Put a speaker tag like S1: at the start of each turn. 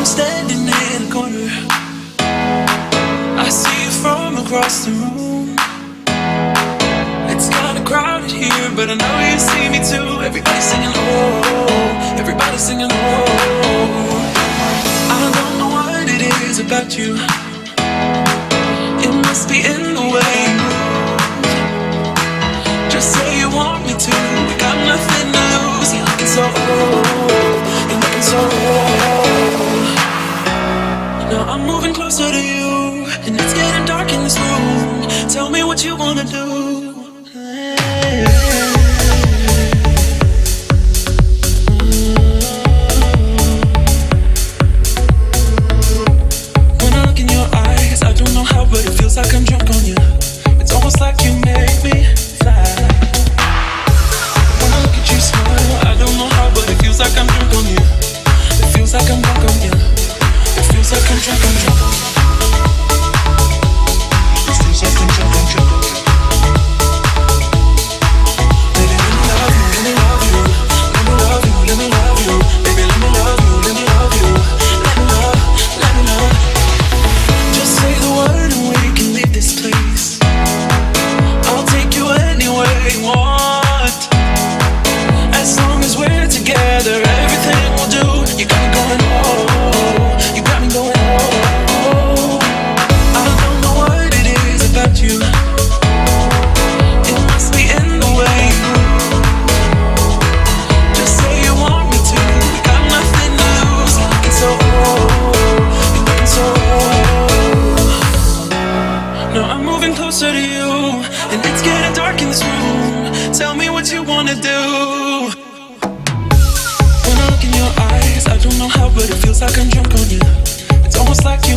S1: standing in a corner. I see you from across the room. It's kinda crowded here, but I know you see me too. Everybody's singing oh, everybody's singing oh. I don't know what it is about you. It must be in the way you move. Just say you want me to. We got nothing to lose. You're looking so old. You're looking so old. Now I'm moving closer to you, and it's getting dark in this room. Tell me what you wanna do. When I look in your eyes, I don't know how, but it feels like I'm drunk on you. It's almost like you make me fly. When I look at you smile, I don't know how, but it feels like I'm drunk on you. It feels like I'm drunk on you. It feels like I'm drunk, I'm drunk. It feels like I'm drunk, I'm drunk. Baby, let me love you, let me love you. Let me love you, let me love you. Baby, let me love you, let me love you. Let me love, let me love. Just say the word and we can leave this place. I'll take you anywhere you want. As long as we're together, everything we'll do. You got me going oh, you got me going oh. I don't know what it is about you. It must be in the way you move. Just say you want me to. We got nothing to lose. You're looking so old. You're looking so old. Now I'm moving closer to you, and it's getting dark in this room. Tell me what you wanna do. When I look in your eyes, I don't know how, but it feels like I'm drunk on you. It's almost like you